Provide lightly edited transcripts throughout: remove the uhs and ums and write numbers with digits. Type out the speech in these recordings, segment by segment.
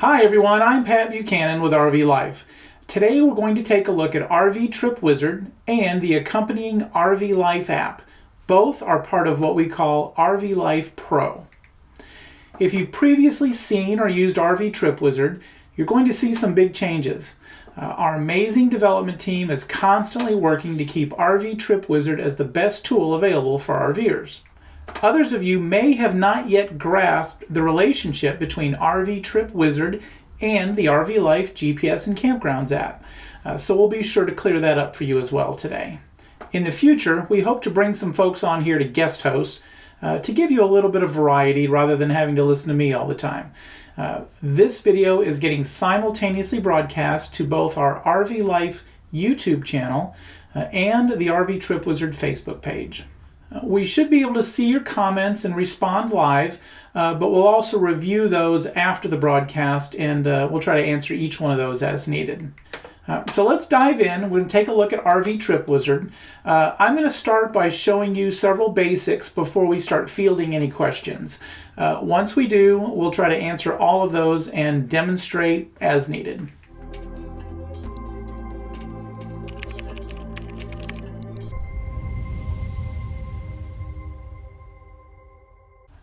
Hi everyone, I'm Pat Buchanan with RV Life. Today we're going to take a look at RV Trip Wizard and the accompanying RV Life app. Both are part of what we call RV Life Pro. If you've previously seen or used RV Trip Wizard, you're going to see some big changes. Our amazing development team is constantly working to keep RV Trip Wizard as the best tool available for RVers. Others of you may have not yet grasped the relationship between RV Trip Wizard and the RV Life GPS and Campgrounds app, so we'll be sure to clear that up for you as well today. In the future, we hope to bring some folks on here to guest host to give you a little bit of variety rather than having to listen to me all the time. This video is getting simultaneously broadcast to both our RV Life YouTube channel and the RV Trip Wizard Facebook page. We should be able to see your comments and respond live, but we'll also review those after the broadcast, and we'll try to answer each one of those as needed. So let's dive in. We're going to take a look at RV Trip Wizard. I'm going to start by showing you several basics before we start fielding any questions. Once we do, we'll try to answer all of those and demonstrate as needed.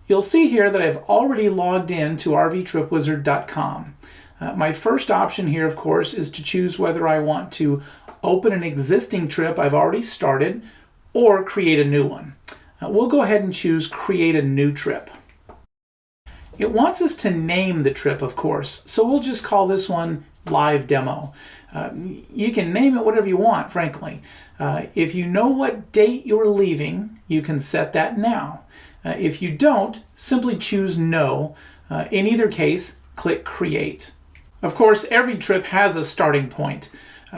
You'll see here that I've already logged in to rvtripwizard.com. My first option here, of course, is to choose whether I want to open an existing trip I've already started or create a new one. We'll go ahead and choose Create a New Trip. It wants us to name the trip, of course, so we'll just call this one Live Demo. You can name it whatever you want, frankly. If you know what date you're leaving, you can set that now. If you don't, simply choose No. In either case, click Create. Of course, every trip has a starting point,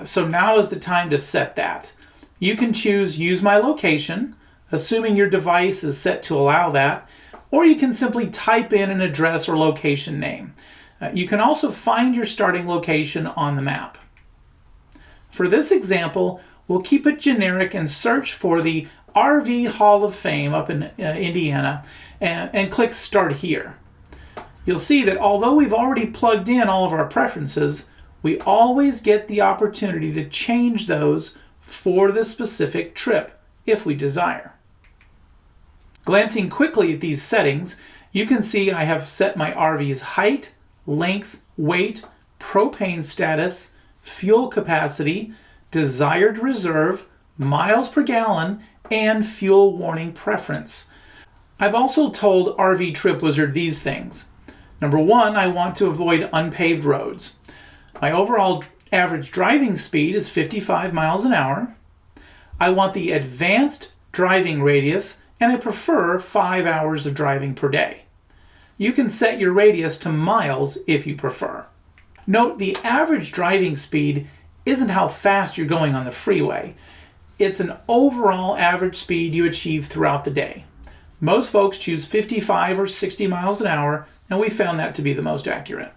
so now is the time to set that. You can choose Use My Location, assuming your device is set to allow that, or you can simply type in an address or location name. You can also find your starting location on the map. For this example, we'll keep it generic and search for the RV Hall of Fame up in Indiana and click Start Here. You'll see that although we've already plugged in all of our preferences, we always get the opportunity to change those for the specific trip if we desire. Glancing quickly at these settings, you can see I have set my RV's height, length, weight, propane status, fuel capacity, desired reserve, miles per gallon, and fuel warning preference. I've also told RV Trip Wizard these things. Number one, I want to avoid unpaved roads. My overall average driving speed is 55 miles an hour. I want the advanced driving radius, and I prefer 5 hours of driving per day. You can set your radius to miles if you prefer. Note the average driving speed isn't how fast you're going on the freeway. It's an overall average speed you achieve throughout the day. Most folks choose 55 or 60 miles an hour, and we found that to be the most accurate.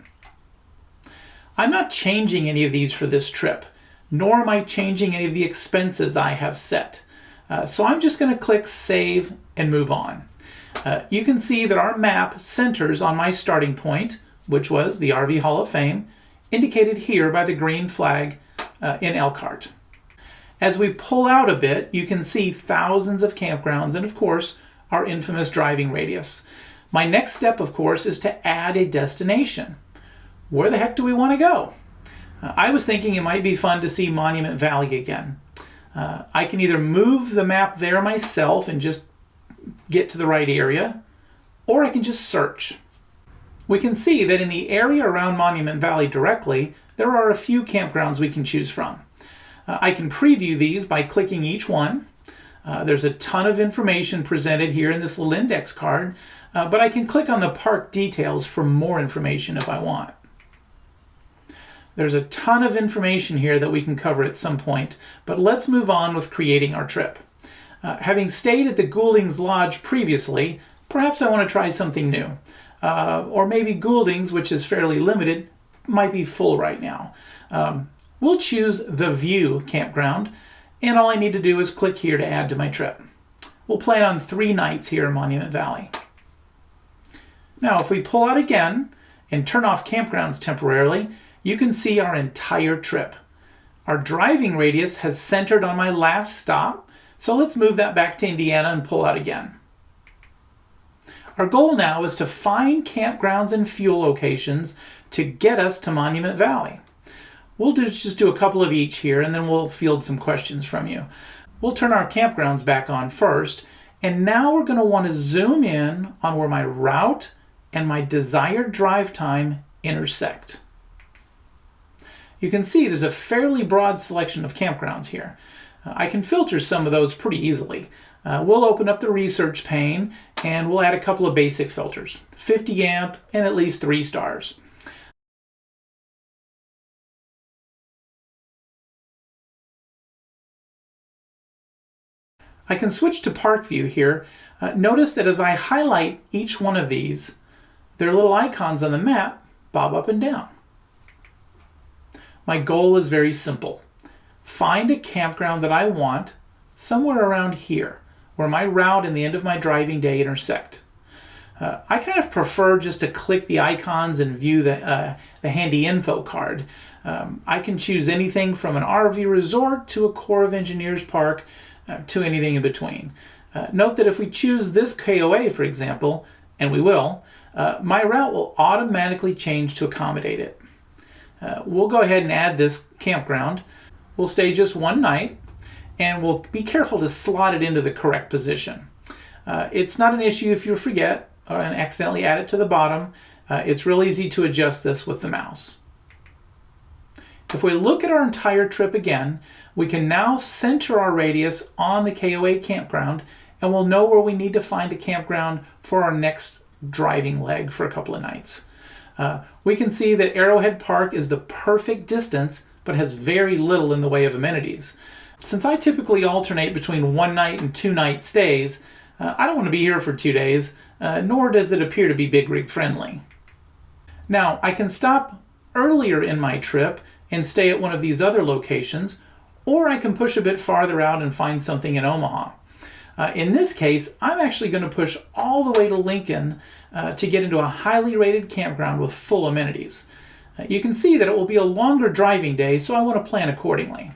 I'm not changing any of these for this trip, nor am I changing any of the expenses I have set. So I'm just going to click Save and move on. You can see that our map centers on my starting point, which was the RV Hall of Fame, indicated here by the green flag in Elkhart. As we pull out a bit, you can see thousands of campgrounds and, of course, our infamous driving radius. My next step, of course, is to add a destination. Where the heck do we want to go? I was thinking it might be fun to see Monument Valley again. I can either move the map there myself and just get to the right area, or I can just search. We can see that in the area around Monument Valley directly, there are a few campgrounds we can choose from. I can preview these by clicking each one. There's a ton of information presented here in this little index card, but I can click on the park details for more information if I want. There's a ton of information here that we can cover at some point, but let's move on with creating our trip. Having stayed at the Goulding's Lodge previously, perhaps I want to try something new. Or maybe Goulding's, which is fairly limited, might be full right now. We'll choose the View Campground, and all I need to do is click here to add to my trip. We'll plan on 3 nights here in Monument Valley. Now, if we pull out again and turn off campgrounds temporarily, you can see our entire trip. Our driving radius has centered on my last stop, so let's move that back to Indiana and pull out again. Our goal now is to find campgrounds and fuel locations to get us to Monument Valley. We'll just do a couple of each here, and then we'll field some questions from you. We'll turn our campgrounds back on first, and now we're going to want to zoom in on where my route and my desired drive time intersect. You can see there's a fairly broad selection of campgrounds here. I can filter some of those pretty easily. We'll open up the research pane and we'll add a couple of basic filters, 50 amp and at least 3 stars. I can switch to park view here. Notice that as I highlight each one of these, their little icons on the map bob up and down. My goal is very simple. Find a campground that I want somewhere around here, where my route and the end of my driving day intersect. I kind of prefer just to click the icons and view the handy info card. I can choose anything from an RV resort to a Corps of Engineers park to anything in between. Note that if we choose this KOA, for example, and we will, my route will automatically change to accommodate it. We'll go ahead and add this campground. We'll stay just one night, and we'll be careful to slot it into the correct position. It's not an issue if you forget and accidentally add it to the bottom. It's real easy to adjust this with the mouse. If we look at our entire trip again, we can now center our radius on the KOA campground, and we'll know where we need to find a campground for our next driving leg for a couple of nights. We can see that Arrowhead Park is the perfect distance, but has very little in the way of amenities. Since I typically alternate between 1 night and 2 night stays, I don't want to be here for 2 days, nor does it appear to be big rig friendly. Now, I can stop earlier in my trip and stay at one of these other locations, or I can push a bit farther out and find something in Omaha. In this case, I'm actually going to push all the way to Lincoln to get into a highly rated campground with full amenities. You can see that it will be a longer driving day, so I want to plan accordingly.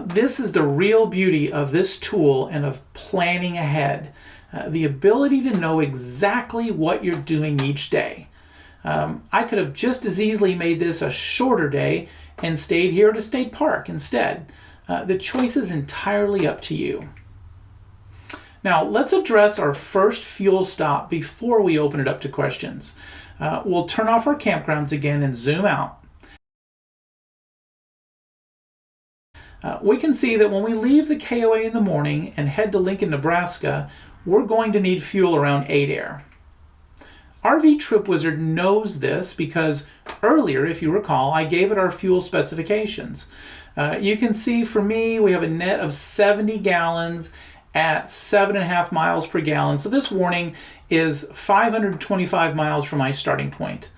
This is the real beauty of this tool and of planning ahead. The ability to know exactly what you're doing each day. I could have just as easily made this a shorter day and stayed here at a state park instead. The choice is entirely up to you. Now, let's address our first fuel stop before we open it up to questions. We'll turn off our campgrounds again and zoom out. We can see that when we leave the KOA in the morning and head to Lincoln, Nebraska, we're going to need fuel around Adair. RV Trip Wizard knows this because earlier, if you recall, I gave it our fuel specifications. You can see for me, we have a net of 70 gallons at 7.5 miles per gallon. So this warning is 525 miles from my starting point,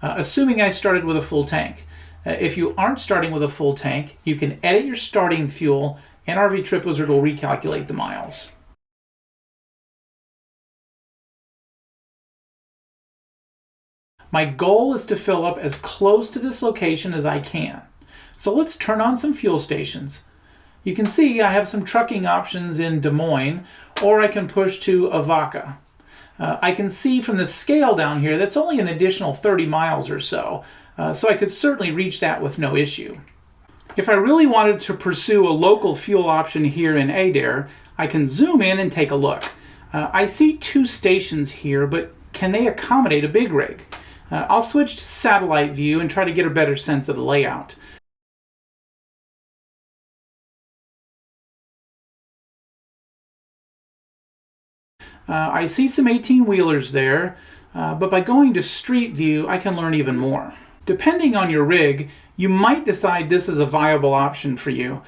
assuming I started with a full tank. If you aren't starting with a full tank, you can edit your starting fuel and RV Trip Wizard will recalculate the miles. My goal is to fill up as close to this location as I can. So let's turn on some fuel stations. You can see I have some trucking options in Des Moines, or I can push to Avoca. I can see from the scale down here that's only an additional 30 miles or so, so I could certainly reach that with no issue. If I really wanted to pursue a local fuel option here in Adair, I can zoom in and take a look. I see 2 stations here, but can they accommodate a big rig? I'll switch to satellite view and try to get a better sense of the layout. I see some 18-wheelers there, but by going to street view, I can learn even more. Depending on your rig, you might decide this is a viable option for you.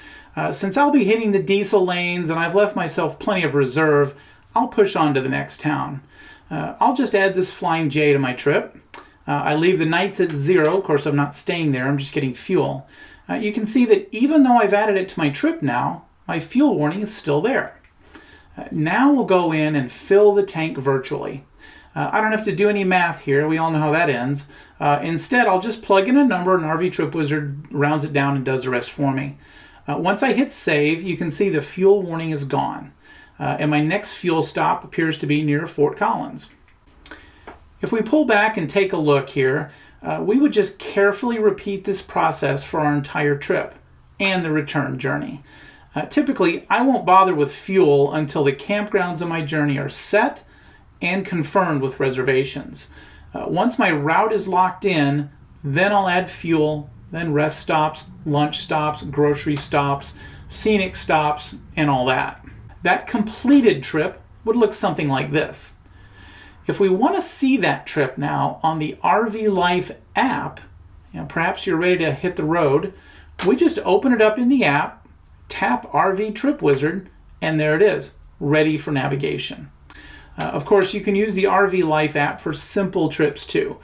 Since I'll be hitting the diesel lanes and I've left myself plenty of reserve, I'll push on to the next town. I'll just add this Flying J to my trip. I leave the nights at 0. Of course, I'm not staying there. I'm just getting fuel. You can see that even though I've added it to my trip now, my fuel warning is still there. Now we'll go in and fill the tank virtually. I don't have to do any math here. We all know how that ends. Instead, I'll just plug in a number and RV Trip Wizard rounds it down and does the rest for me. Once I hit save, you can see the fuel warning is gone. And my next fuel stop appears to be near Fort Collins. If we pull back and take a look here, we would just carefully repeat this process for our entire trip and the return journey. Typically, I won't bother with fuel until the campgrounds on my journey are set and confirmed with reservations. Once my route is locked in, then I'll add fuel, then rest stops, lunch stops, grocery stops, scenic stops, and all that. That completed trip would look something like this. If we want to see that trip now on the RV Life app, perhaps you're ready to hit the road, we just open it up in the app, tap RV Trip Wizard, and there it is, ready for navigation. Of course, you can use the RV Life app for simple trips too.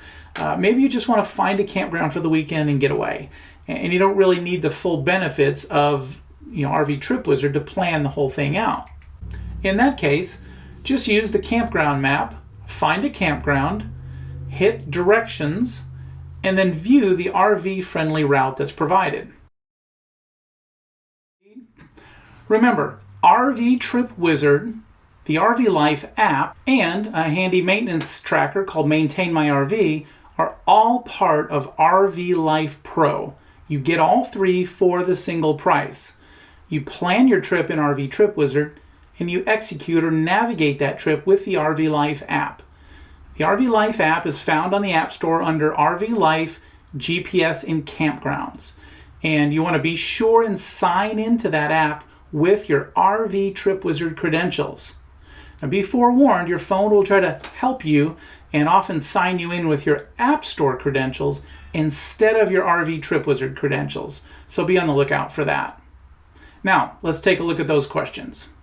Maybe you just want to find a campground for the weekend and get away, and you don't really need the full benefits of RV Trip Wizard to plan the whole thing out. In that case, just use the campground map, find a campground, hit directions, and then view the RV-friendly route that's provided. Remember, RV Trip Wizard, the RV Life app, and a handy maintenance tracker called Maintain My RV are all part of RV Life Pro. You get all three for the single price. You plan your trip in RV Trip Wizard, and you execute or navigate that trip with the RV Life app. The RV Life app is found on the App Store under RV Life, GPS, and Campgrounds. And you want to be sure and sign into that app with your RV Trip Wizard credentials. Now be forewarned, your phone will try to help you and often sign you in with your App Store credentials instead of your RV Trip Wizard credentials. So be on the lookout for that. Now, let's take a look at those questions.